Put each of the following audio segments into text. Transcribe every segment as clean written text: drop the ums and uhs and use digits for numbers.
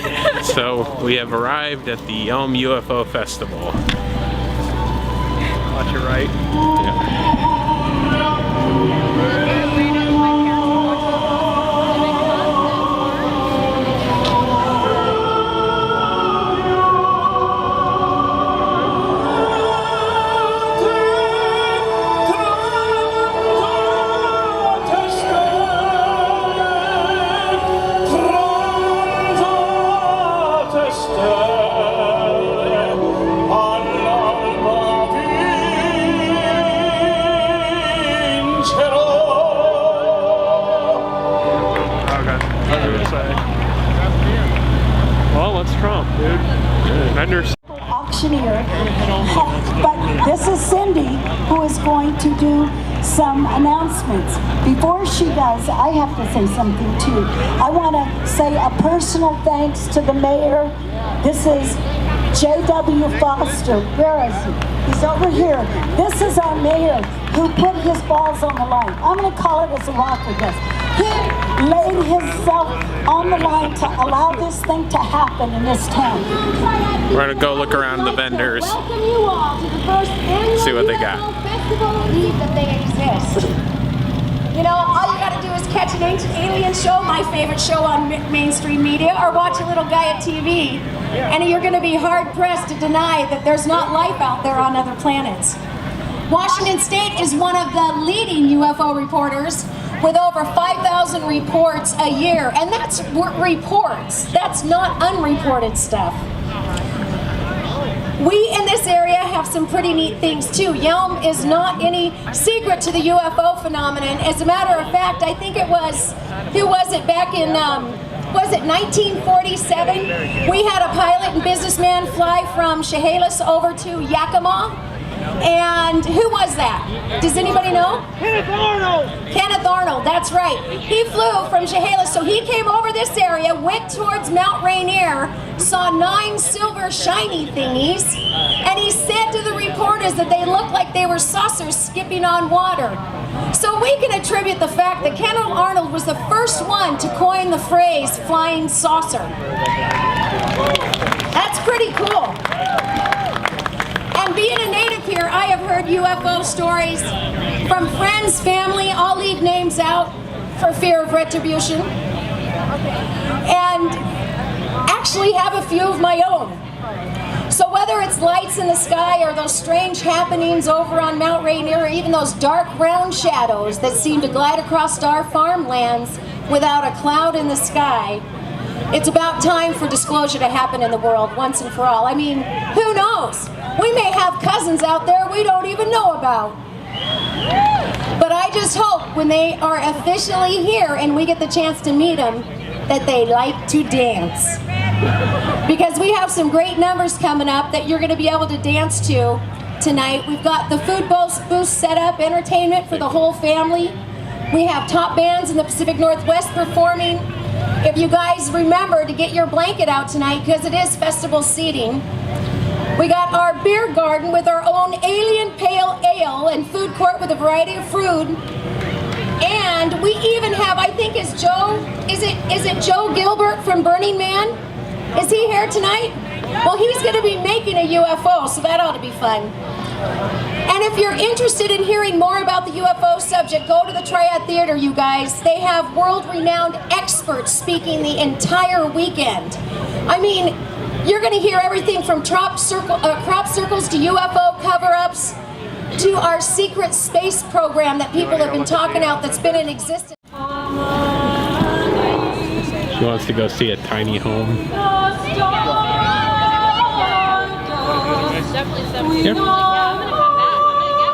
Alright, so we have arrived at the Yelm UFO Festival. Watch your right. Yeah. Well, what's Trump, dude? Vendors. Auctioneer, but this is Cindy who is going to do some announcements. Before she does, I have to say something too. I want to say a personal thanks to the mayor. This is J.W. Foster. Where is he? He's over here. This is our mayor who put his balls on the line. I'm going to call it as a rocker does. He laid himself on the line to allow this thing to happen in this town. We're going to go look around the vendors. Welcome you all to the first annual See what they got. Festival. Believe that they exist. You know, all you gotta do is catch an ancient alien show, my favorite show on mainstream media, or watch a little guy at TV, and you're gonna be hard-pressed to deny that there's not life out there on other planets. Washington State is one of the leading UFO reporters with over 5,000 reports a year, and that's reports. That's not unreported stuff. We in this area have some pretty neat things too. Yelm is not any secret to the UFO phenomenon. As a matter of fact, I think it was, who was it, back in, was it 1947? We had a pilot and businessman fly from Chehalis over to Yakima. And who was that? Does anybody know? Kenneth Arnold! Kenneth Arnold, that's right. He flew from Chehalis, so he came over this area, went towards Mount Rainier, saw 9 silver shiny thingies, and he said to the reporters that they looked like they were saucers skipping on water. So we can attribute the fact that Kenneth Arnold was the first one to coin the phrase flying saucer. That's pretty cool. And being a native here, I have heard UFO stories from friends, family. I'll leave names out for fear of retribution. And actually have a few of my own. So whether it's lights in the sky or those strange happenings over on Mount Rainier, or even those dark round shadows that seem to glide across our farmlands without a cloud in the sky, it's about time for disclosure to happen in the world once and for all. I mean, who knows? We may have cousins out there we don't even know about. But I just hope when they are officially here and we get the chance to meet them, that they like to dance. Because we have some great numbers coming up that you're going to be able to dance to tonight. We've got the food booth set up, entertainment for the whole family. We have top bands in the Pacific Northwest performing. If you guys remember to get your blanket out tonight, because it is festival seating. We got our beer garden with our own alien pale ale and food court with a variety of food. And we even have, I think is it Joe Gilbert from Burning Man? Is he here tonight? Well, he's going to be making a UFO, so that ought to be fun. And if you're interested in hearing more about the UFO subject, go to the Triad Theater, you guys. They have world-renowned experts speaking the entire weekend. I mean, you're going to hear everything from crop circles to UFO cover-ups to our secret space program that people have been talking about that's been in existence. She wants to go see a tiny home. Definitely something. Yep. I'm gonna come back. I'm gonna get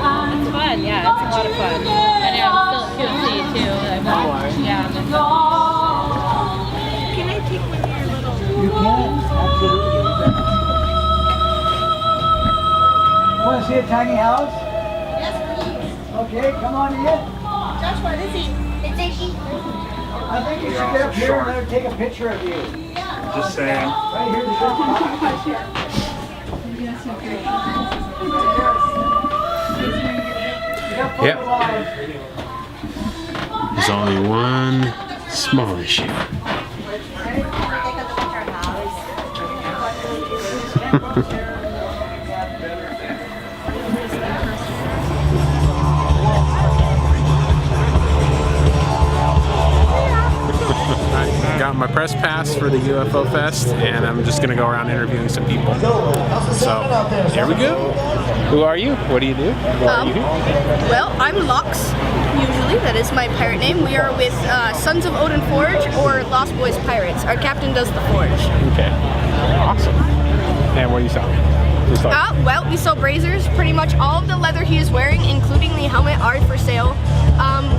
one. It's fun. Yeah, it's a lot of fun. And yeah, I'm still at QC too. Yeah. Can I take one of your little... You can, absolutely. You want to see a tiny house? Yes, please. Okay, come on in. Joshua, this is... It's Icky. I think you should get up here and let her take a picture of you. Just saying. Right here, Yep. There's only one Small issue. Got my press pass for the UFO Fest, and I'm just gonna go around interviewing some people. So here we go. Who are you? What do you do? What are you doing? Well, I'm Lux, usually. That is my pirate name. We are with Sons of Odin Forge or Lost Boys Pirates. Our captain does the forge. Okay. Awesome. And what do you sell? Well, we sell braziers. Pretty much all of the leather he is wearing, including the helmet, are for sale.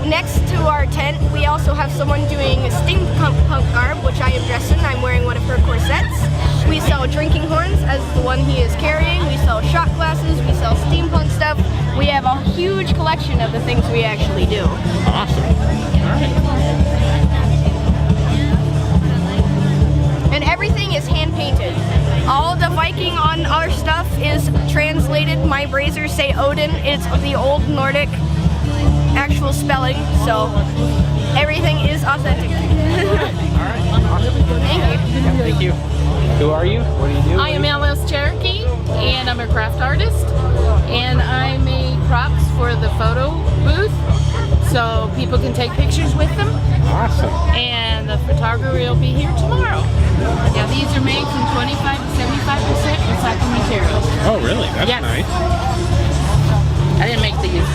Next to our tent, we also have someone doing steampunk garb, which I am dressed in. I'm wearing one of her corsets. We sell drinking horns, as the one he is carrying. We sell shot glasses. We sell steampunk stuff. We have a huge collection of the things we actually do. Awesome. All right. And everything is hand painted. All the Viking on our stuff is translated. My braziers say Odin. It's the old Nordic actual spelling, so everything is authentic. Alright, awesome. Thank you. Yeah, thank you. Who are you? What do you do? I am Alice Cherokee, and I'm a craft artist, and I make props for the photo booth, so people can take pictures with them. Awesome. And the photographer will be here tomorrow. Yeah, these are made from 25 to 75% recycled materials. Oh, really? That's Yes. nice. I didn't make these.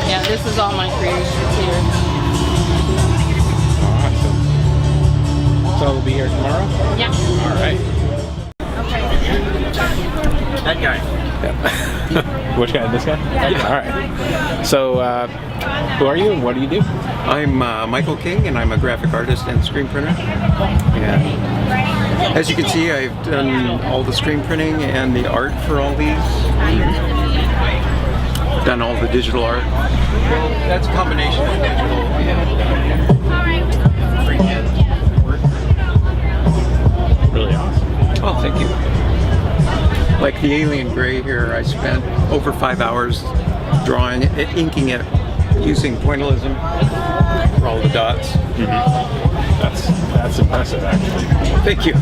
Yeah, this is all my creations here. Awesome. So we'll be here tomorrow? Yeah. All right. That guy. Which guy? This guy? Yeah. All right. So, who are you and what do you do? I'm Michael King, and I'm a graphic artist and screen printer. And as you can see, I've done all the screen printing and the art for all these. I've done all the digital art. Well, that's a combination of digital and freehand work. Really awesome. Oh, thank you. Like the alien gray here, I spent over 5 hours drawing it, inking it, using pointillism for all the dots. That's impressive, actually. Thank you.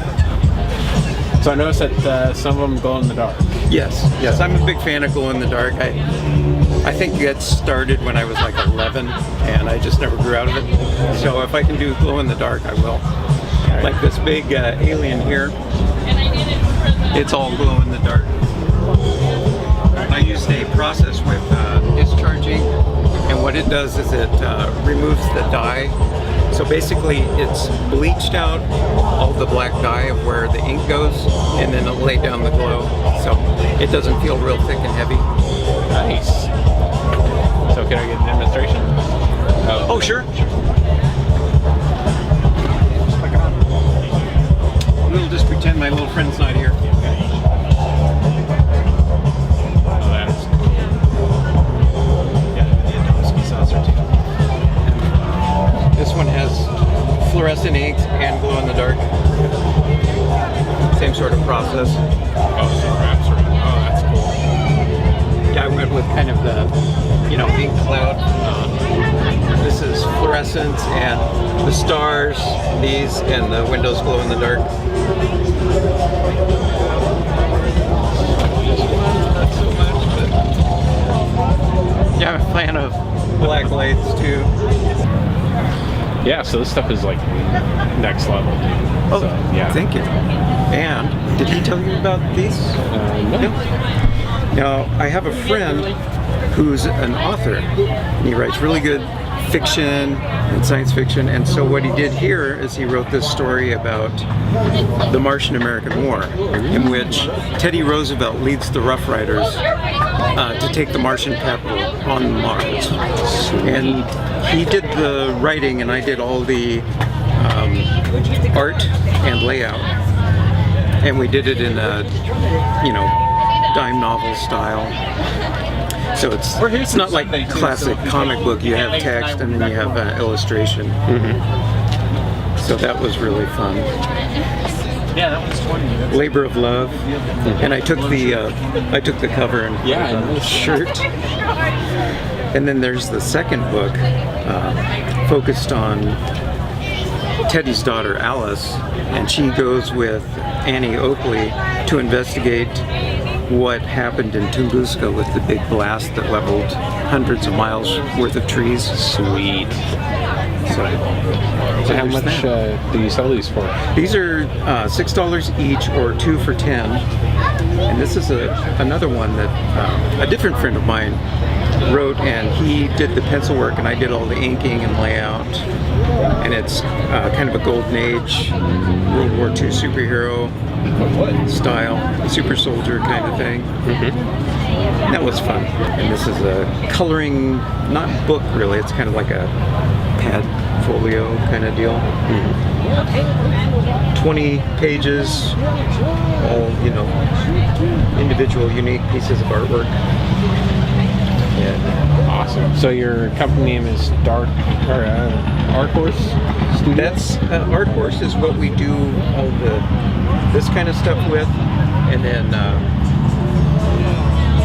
So I noticed that some of them glow in the dark. Yes, I'm a big fan of glow in the dark. I think that started when I was like 11, and I just never grew out of it. So if I can do glow in the dark, I will. Like this big alien here, it's all glow in the dark. I used a process with discharging, and what it does is it removes the dye. So basically it's bleached out all the black dye of where the ink goes, and then it'll lay down the glow. So it doesn't feel real thick and heavy. Nice. So can I get a demonstration? Oh, sure. We'll just pretend my little friend's not here. Oh, that's cool. Yeah, the Adomsky saucer too. This one has fluorescent inks and glow in the dark. Same sort of process. Oh, so it wraps around. Oh, that's cool. Yeah, I went with kind of the, ink cloud. This is fluorescence and the stars, these, and the windows glow in the dark. Not so much, but yeah, I'm a fan of black lights too. Yeah, so this stuff is like next level, dude. Oh, so, yeah. thank you. And did he tell you about these? No. Now, I have a friend who's an author, and he writes really good fiction and science fiction, and so what he did here is he wrote this story about the Martian-American War, in which Teddy Roosevelt leads the Rough Riders to take the Martian capital on Mars. And he did the writing, and I did all the art and layout, and we did it in a, dime novel style. So it's not like classic comic book. You have text and then you have illustration. So that was really fun. Yeah, that one's 20. Labor of Love, and I took the cover and Yeah, I know. shirt. And then there's the second book, focused on Teddy's daughter Alice, and she goes with Annie Oakley to investigate what happened in Tunguska with the big blast that leveled hundreds of miles worth of trees. Sweet. So how much do you sell these for? these are $6 each or 2 for $10. And this is another one that a different friend of mine wrote, and he did the pencil work and I did all the inking and layout. And it's kind of a golden age World War II superhero style, super soldier kind of thing. That was fun. And this is a coloring, not book really, it's kind of like a pad folio kind of deal. 20 pages, all, you know, individual unique pieces of artwork. Yeah. Awesome. So your company name is Art Horse Studio? That's Art Horse is what we do all this kind of stuff with, and then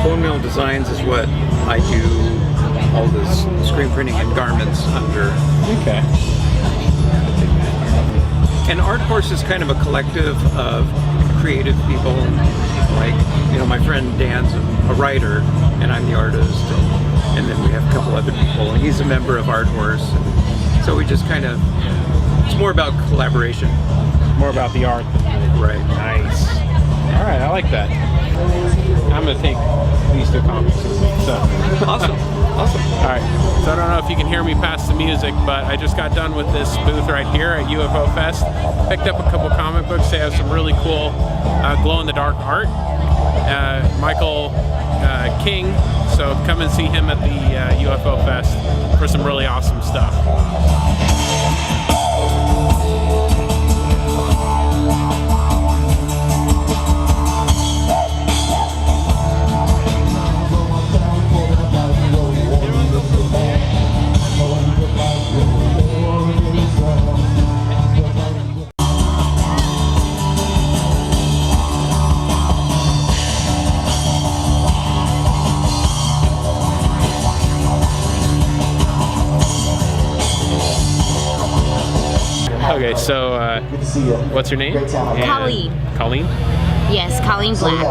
Bone Mill Designs is what I do all this screen printing and garments under. Okay. And Art Horse is kind of a collective of creative people. Like, you know, my friend Dan's a writer, and I'm the artist, and then we have a couple other people, and he's a member of Art Horse. So we just kind of, it's more about collaboration. More about the art. Right. Nice. All right, I like that. I'm gonna take these 2 comics with me. So. Awesome. Awesome. All right. So I don't know if you can hear me past the music, but I just got done with this booth right here at UFO Fest. Picked up a couple comic books. They have some really cool glow-in-the-dark art. Michael King. So come and see him at the UFO Fest for some really awesome stuff. Okay, so what's your name? Colleen. Colleen? Yes, Colleen Black.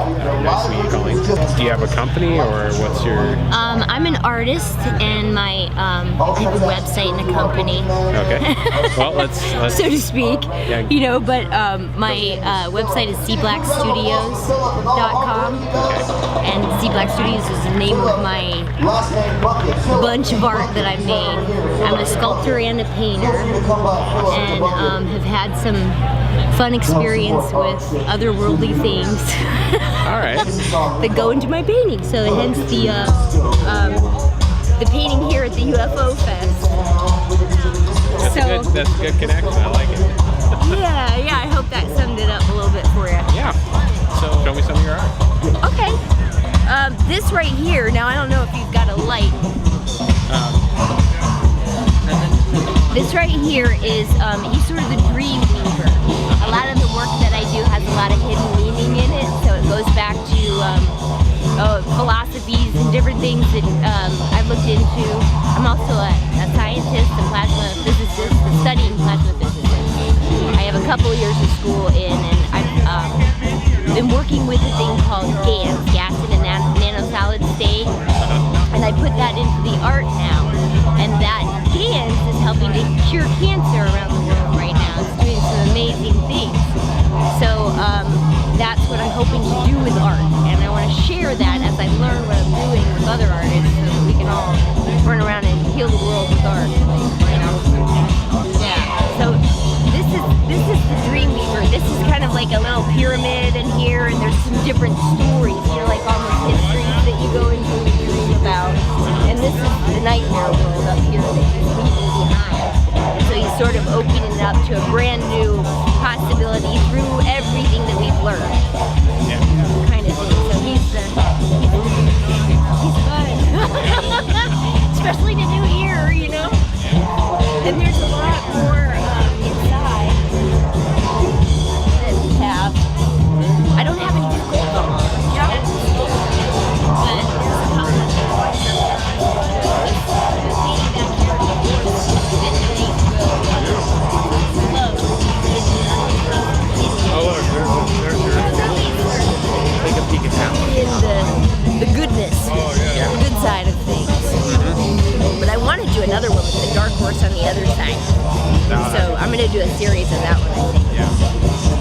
Nice to meet you, Colleen. Do you have a company, or what's your... I'm an artist, and I have a website and a company. Okay. Well, let's so to speak. Yeah. You know, but my website is cblackstudios.com. Okay. And C Black Studios is the name of my bunch of art that I've made. I'm a sculptor and a painter, and have had some fun experience with otherworldly things All right. that go into my painting. So hence the painting here at the UFO Fest. That's a good connection. I like it. yeah, I hope that summed it up a little bit for you. Yeah. So show me some of your art. Okay. This right here, now I don't know if you've got a light. This right here is, he's sort of the dream weaver. A lot of the work that I do has a lot of hidden meaning in it, so it goes back to philosophies and different things that I've looked into. I'm also a scientist and plasma physicist, studying plasma physics. I have a couple years of school in, and I've been working with a thing called GANs, gas in a nanosolid state, and I put that into the art now, and that GANs is helping to cure cancer around the world right now. It's doing some amazing things. So that's what I'm hoping to do with art, and I want to share that as I learn what I'm doing with other artists, so that we can all run around and heal the world with art. You know? Yeah. So this is the Dreamweaver. This is kind of like a little pyramid in here, and there's some different stories. They're like almost histories that you go into and you read about. And this is the nightmare world up here that he's leaving behind. So he's sort of opening it up to a brand new possibility through everything that we've learned. Yeah. Kind of thing. So he's fun. Especially to do here, you know? And there's a lot more inside that we have. the other side. So I'm going to do a series of that one, I think. Yeah.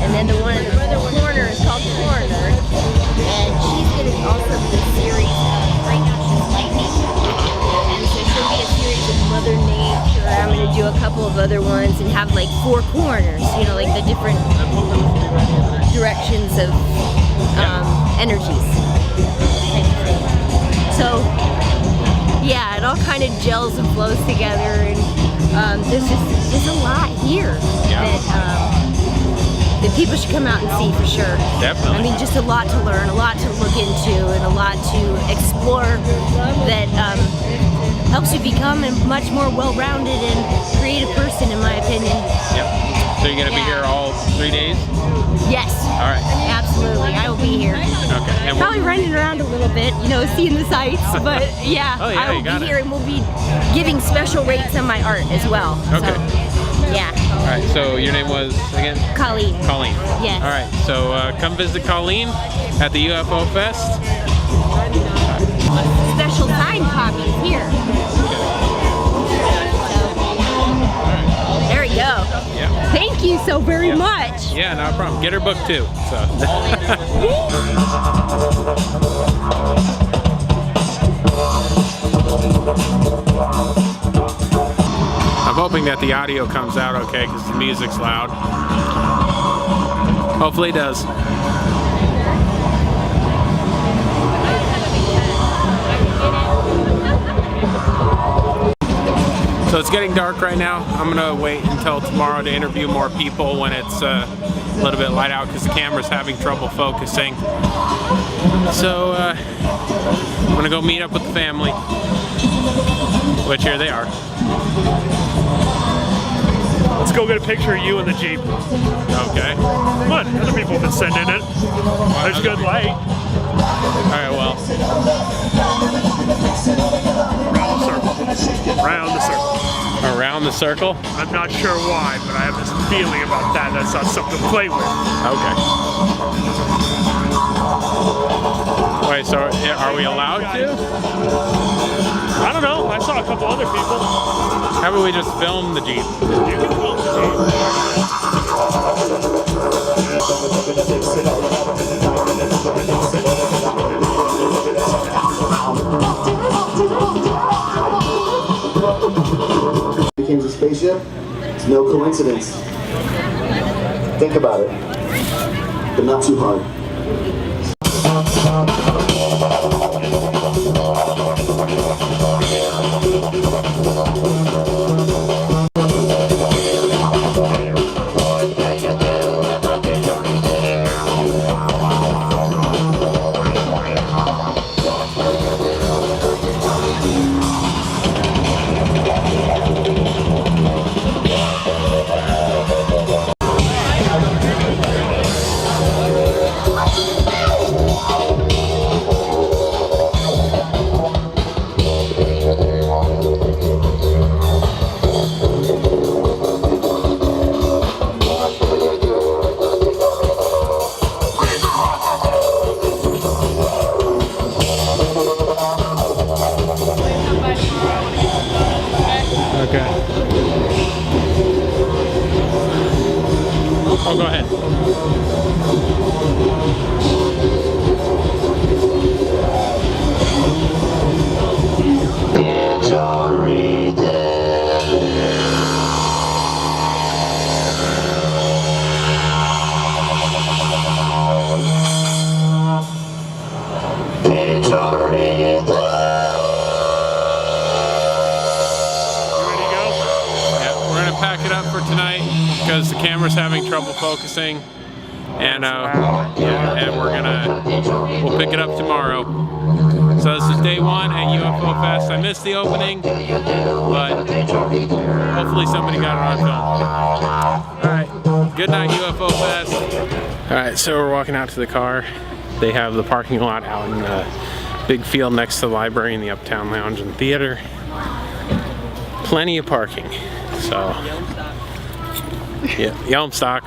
And then the one in the other corner is called Coroner, and she's going to also be a series of, right now she's lightning, and so she'll be a series of Mother Nature. I'm going to do a couple of other ones and have like 4 corners, you know, like the different directions of energies. So yeah, it all kind of gels and flows together, and there's a lot here that people should come out and see for sure. Definitely. I mean, just a lot to learn, a lot to look into, and a lot to explore that helps you become a much more well-rounded and creative person, in my opinion. Yep. So you're gonna be here all 3 days? Yes. All right. Absolutely, I will be here. Okay. And Probably running around a little bit, you know, seeing the sights, but yeah, Oh, yeah, I will you got be it. here, and we'll be giving special rates on my art as well. Okay. So, yeah. all right. So your name was again? Colleen. Colleen. Yes. All right. So come visit Colleen at the UFO Fest. Special signed copies here. There we go. Yeah. Thank you so very much. Yeah, no problem. Get her book too. So. I'm hoping that the audio comes out okay because the music's loud. Hopefully it does. So it's getting dark right now. I'm gonna wait until tomorrow to interview more people when it's a little bit light out because the camera's having trouble focusing. So I'm gonna go meet up with the family, which here they are. Let's go get a picture of you in the Jeep. Okay. Come on, other people have been sending it. There's good light. All right, well. Round the circle. Around the circle? I'm not sure why, but I have this feeling about that. That's not something to play with. Okay. Wait, so are we allowed to? I don't know. I saw a couple other people. How about we just film the Jeep? You can film the Becomes a spaceship. It's no coincidence. Think about it, but not too hard. Oh, go ahead. It's already there. It's already there. Yeah, we're gonna pack it up for tonight because the camera's having trouble focusing, and we'll pick it up tomorrow. So this is day one at UFO Fest. I missed the opening, but hopefully somebody got it on film. All right, good night UFO Fest. All right, so we're walking out to the car. They have the parking lot out in the big field next to the library and the Uptown Lounge and Theater. Plenty of parking. So, yeah, Yelm stock.